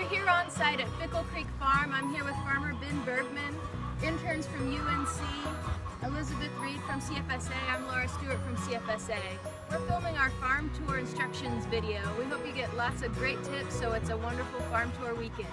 here on site at Fickle Creek Farm. I'm here with farmer Ben Bergman, interns from UNC, Elizabeth Reed from CFSA. I'm Laura Stewart from CFSA. We're filming our farm tour instructions video. We hope you get lots of great tips so it's a wonderful farm tour weekend.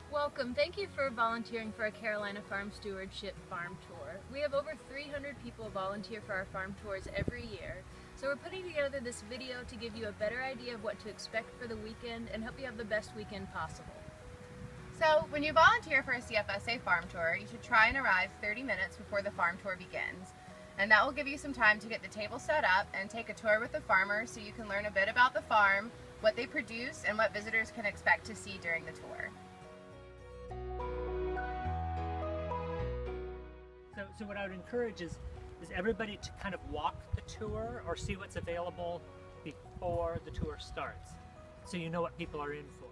Welcome. Thank you for volunteering for a Carolina Farm Stewardship farm tour. We have over 300 people volunteer for our farm tours every year. So we're putting together this video to give you a better idea of what to expect for the weekend and help you have the best weekend possible. So when you volunteer for a CFSA farm tour, you should try and arrive 30 minutes before the farm tour begins. And that will give you some time to get the table set up and take a tour with the farmer so you can learn a bit about the farm, what they produce, and what visitors can expect to see during the tour. So what I would encourage is everybody to kind of walk the tour or see what's available before the tour starts, so you know what people are in for.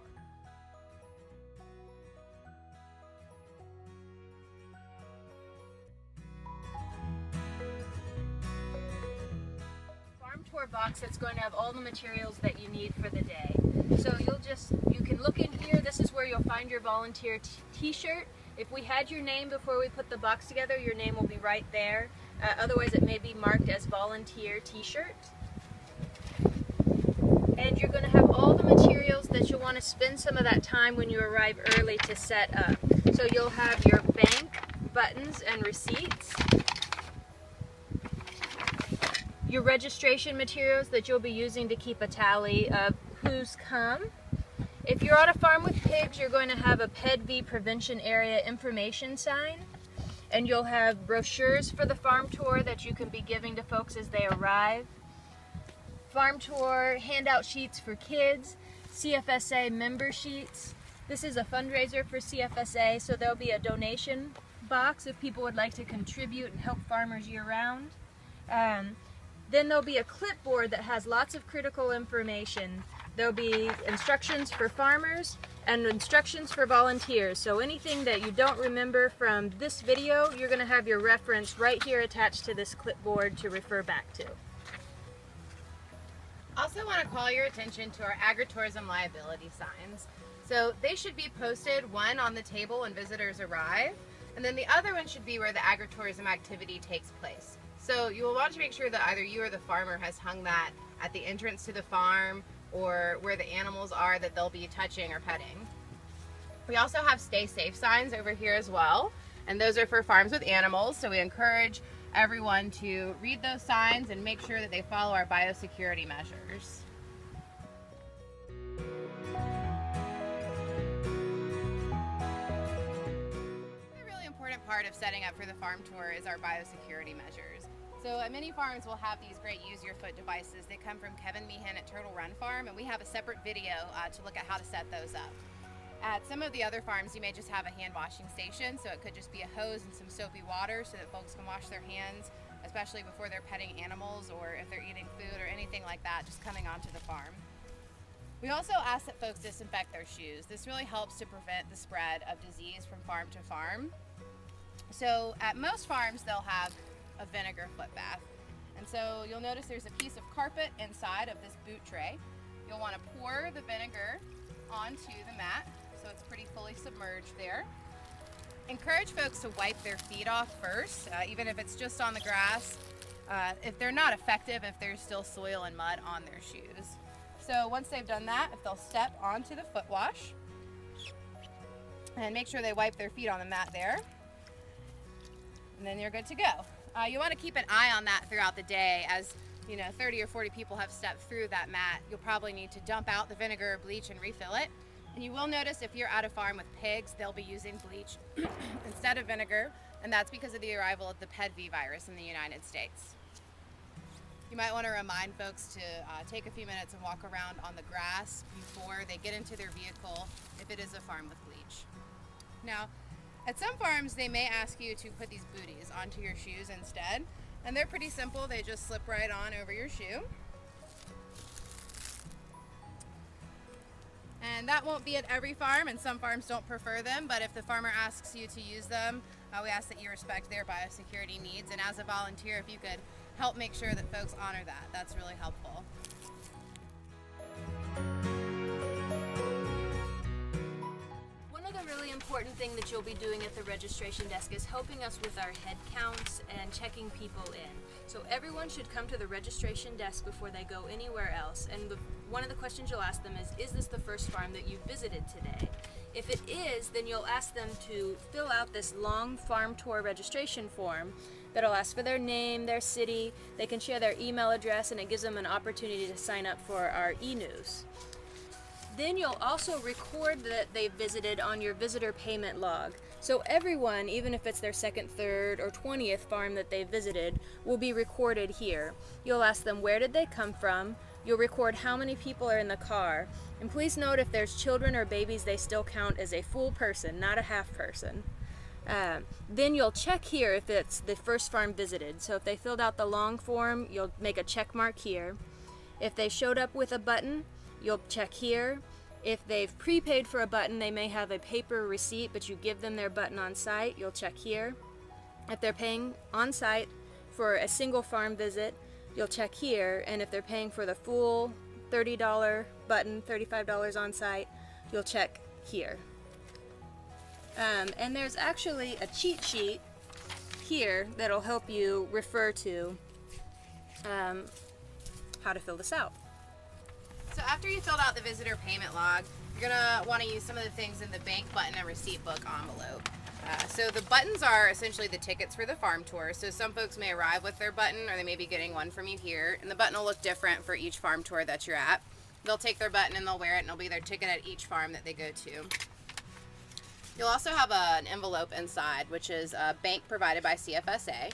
Farm tour box that's going to have all the materials that you need for the day. So you can look in here. This is where you'll find your volunteer t-shirt. If we had your name before we put the box together, your name will be right there. Otherwise, it may be marked as volunteer t-shirt. And you're going to have all the materials that you'll want to spend some of that time when you arrive early to set up. So you'll have your bank, buttons, and receipts. Your registration materials that you'll be using to keep a tally of who's come. If you're on a farm with pigs, you're going to have a PEDV prevention area information sign, and you'll have brochures for the farm tour that you can be giving to folks as they arrive. Farm tour handout sheets for kids, CFSA member sheets. This is a fundraiser for CFSA, so there'll be a donation box if people would like to contribute and help farmers year-round. Then there'll be a clipboard that has lots of critical information. There'll be instructions for farmers and instructions for volunteers. So anything that you don't remember from this video, you're going to have your reference right here attached to this clipboard to refer back to. Also want to call your attention to our agritourism liability signs. So they should be posted, one on the table when visitors arrive, and then the other one should be where the agritourism activity takes place. So you will want to make sure that either you or the farmer has hung that at the entrance to the farm or where the animals are that they'll be touching or petting. We also have stay safe signs over here as well, and those are for farms with animals, so we encourage everyone to read those signs and make sure that they follow our biosecurity measures. A really important part of setting up for the farm tour is our biosecurity measures. So many farms will have these great use your foot devices. They come from Kevin Meehan at Turtle Run Farm, and we have a separate video to look at how to set those up. At some of the other farms, you may just have a hand washing station, so it could just be a hose and some soapy water so that folks can wash their hands, especially before they're petting animals or if they're eating food or anything like that just coming onto the farm. We also ask that folks disinfect their shoes. This really helps to prevent the spread of disease from farm to farm. So at most farms, they'll have a vinegar foot bath. And so you'll notice there's a piece of carpet inside of this boot tray. You'll want to pour the vinegar onto the mat so it's pretty fully submerged there. Encourage folks to wipe their feet off first, even if it's just on the grass. If they're not effective, if there's still soil and mud on their shoes. So once they've done that, if they'll step onto the foot wash and make sure they wipe their feet on the mat there, and then you're good to go. You want to keep an eye on that throughout the day. As 30 or 40 people have stepped through that mat, you'll probably need to dump out the vinegar or bleach and refill it. And you will notice if you're at a farm with pigs, they'll be using bleach instead of vinegar, and that's because of the arrival of the PEDV virus in the United States. You might want to remind folks to take a few minutes and walk around on the grass before they get into their vehicle if it is a farm with bleach. Now, at some farms, they may ask you to put these booties onto your shoes instead, and they're pretty simple. They just slip right on over your shoe. And that won't be at every farm, and some farms don't prefer them, but if the farmer asks you to use them, we ask that you respect their biosecurity needs, and as a volunteer, if you could help make sure that folks honor that, that's really helpful. important thing that you'll be doing at the registration desk is helping us with our head counts and checking people in. So everyone should come to the registration desk before they go anywhere else. And one of the questions you'll ask them is this the first farm that you visited today? If it is, then you'll ask them to fill out this long farm tour registration form that'll ask for their name, their city, they can share their email address, and it gives them an opportunity to sign up for our e-news. Then you'll also record that they visited on your visitor payment log. So everyone, even if it's their second, third, or 20th farm that they visited, will be recorded here. You'll ask them where did they come from, you'll record how many people are in the car, and please note if there's children or babies, they still count as a full person, not a half person. Then you'll check here if it's the first farm visited. So if they filled out the long form, you'll make a check mark here. If they showed up with a button, you'll check here. If they've prepaid for a button, they may have a paper receipt, but you give them their button on site, you'll check here. If they're paying on site for a single farm visit, you'll check here. And if they're paying for the full $30 button, $35 on site, you'll check here. And there's actually a cheat sheet here that'll help you refer to how to fill this out. So after you filled out the visitor payment log, you're gonna want to use some of the things in the bank button and receipt book envelope. So the buttons are essentially the tickets for the farm tour. So some folks may arrive with their button, or they may be getting one from you here, and the button will look different for each farm tour that you're at. They'll take their button and they'll wear it, and it'll be their ticket at each farm that they go to. You'll also have an envelope inside, which is a bank provided by CFSA.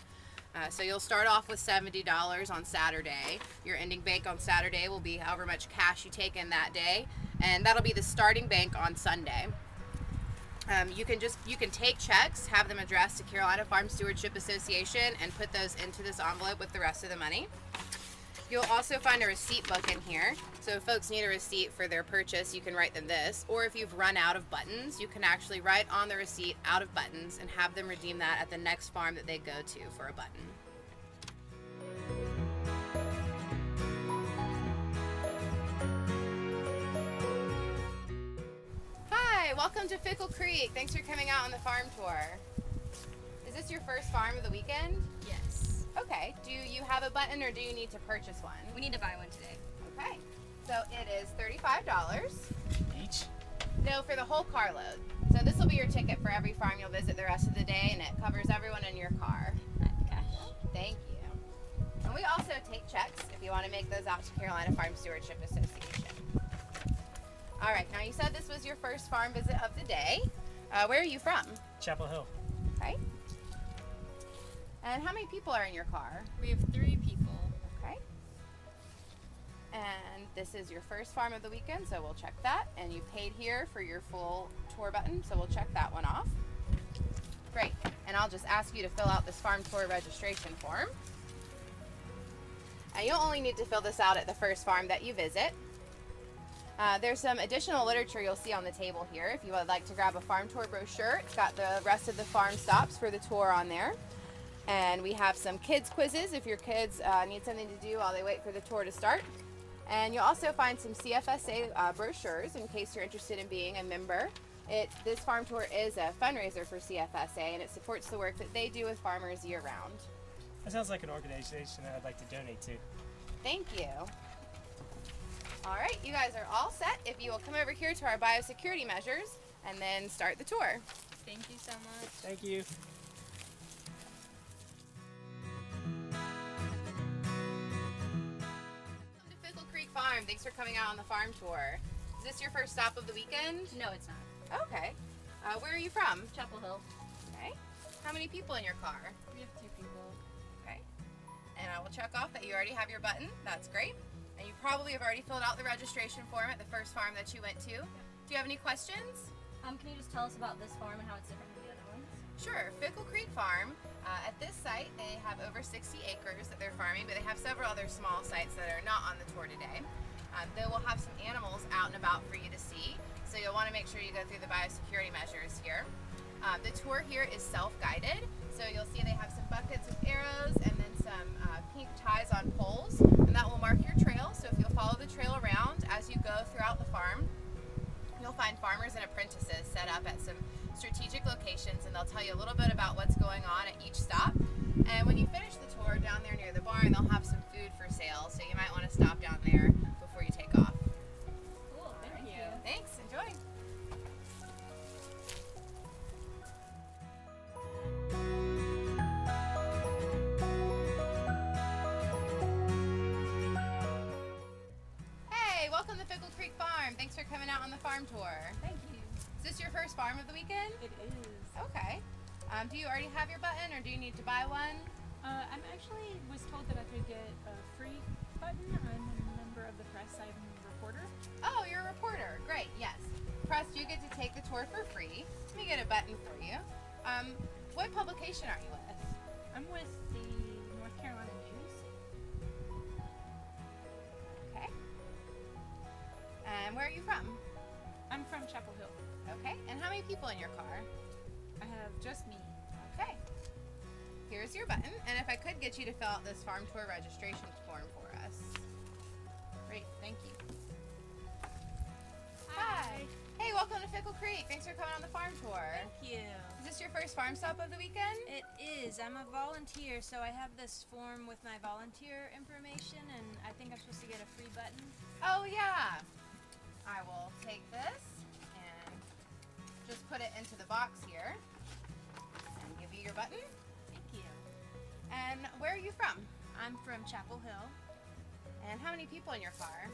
So you'll start off with $70 on Saturday. Your ending bank on Saturday will be however much cash you take in that day, and that'll be the starting bank on Sunday. You can take checks, have them addressed to Carolina Farm Stewardship Association, and put those into this envelope with the rest of the money. You'll also find a receipt book in here. So if folks need a receipt for their purchase, you can write them this. Or if you've run out of buttons, you can actually write on the receipt out of buttons and have them redeem that at the next farm that they go to for a button. Hi, welcome to Fickle Creek. Thanks for coming out on the farm tour. Is this your first farm of the weekend? Yes. Okay. Do you have a button or do you need to purchase one? We need to buy one today. Okay. So it is $35. Each? No, for the whole carload. So this will be your ticket for every farm you'll visit the rest of the day, and it covers everyone in your car. Gosh. Thank you. And we also take checks if you want to make those out to Carolina Farm Stewardship Association. All right. Now you said this was your first farm visit of the day. Where are you from? Chapel Hill. Okay. And how many people are in your car? We have 3 people. Okay. And this is your first farm of the weekend, so we'll check that. And you paid here for your full tour button, so we'll check that one off. Great. And I'll just ask you to fill out this farm tour registration form. And you'll only need to fill this out at the first farm that you visit. There's some additional literature you'll see on the table here. If you would like to grab a farm tour brochure, it's got the rest of the farm stops for the tour on there. And we have some kids quizzes if your kids need something to do while they wait for the tour to start. And you'll also find some CFSA brochures in case you're interested in being a member. This farm tour is a fundraiser for CFSA, and it supports the work that they do with farmers year round. That sounds like an organization that I'd like to donate to. Thank you. All right, you guys are all set. If you will come over here to our biosecurity measures and then start the tour. Thank you so much. Thank you. Welcome to Fickle Creek Farm. Thanks for coming out on the farm tour. Is this your first stop of the weekend? No, it's not. Okay. Where are you from? Chapel Hill. Okay. How many people in your car? We have 2 people. Okay. And I will check off that you already have your button. That's great. And you probably have already filled out the registration form at the first farm that you went to. Do you have any questions? Can you just tell us about this farm and how it's different from the other ones? Sure. Fickle Creek Farm. At this site, they have over 60 acres that they're farming, but they have several other small sites that are not on the tour today. They will have some animals out and about for you to see, so you'll want to make sure you go through the biosecurity measures here. The tour here is self-guided, so you'll see they have some buckets with arrows and then some pink ties on poles, and that will mark your trail. So if you'll follow the trail around as you go throughout the farm, you'll find farmers and apprentices set up at some strategic locations, and they'll tell you a little bit about what's going on at each stop. And when you finish the tour down there near the barn, they'll have some food for sale, so you might want to stop down there before you take off. Cool, thank you. Thanks, enjoy. Hey, welcome to Fickle Creek Farm. Thanks for coming out on the farm tour. Thank you. Is this your first farm of the weekend? It is. Okay. Do you already have your button, or do you need to buy one? I'm actually was told that I could get a free button. I'm a member of the press. I'm a reporter. Oh, you're a reporter. Great, yes. Press, you get to take the tour for free. Let me get a button for you. What publication are you with? I'm with the North Carolina News. Okay. And where are you from? I'm from Chapel Hill. Okay. And how many people in your car? I have just me. Okay. Here's your button, and if I could get you to fill out this farm tour registration form for us. Great, thank you. Hi. Hey, welcome to Fickle Creek. Thanks for coming on the farm tour. Thank you. Is this your first farm stop of the weekend? It is. I'm a volunteer, so I have this form with my volunteer information, and I think I'm supposed to get a free button. Oh, yeah. I will take this and just put it into the box here and give you your button. Thank you. And where are you from? I'm from Chapel Hill. And how many people in your car?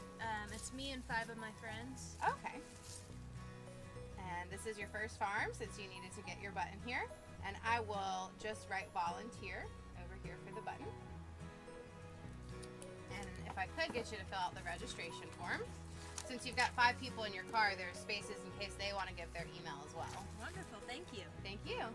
It's me and 5 of my friends. Okay. And this is your first farm since you needed to get your button here. And I will just write volunteer over here for the button. And if I could get you to fill out the registration form. Since you've got 5 people in your car, there's spaces in case they want to give their email as well. Wonderful. Thank you. Thank you.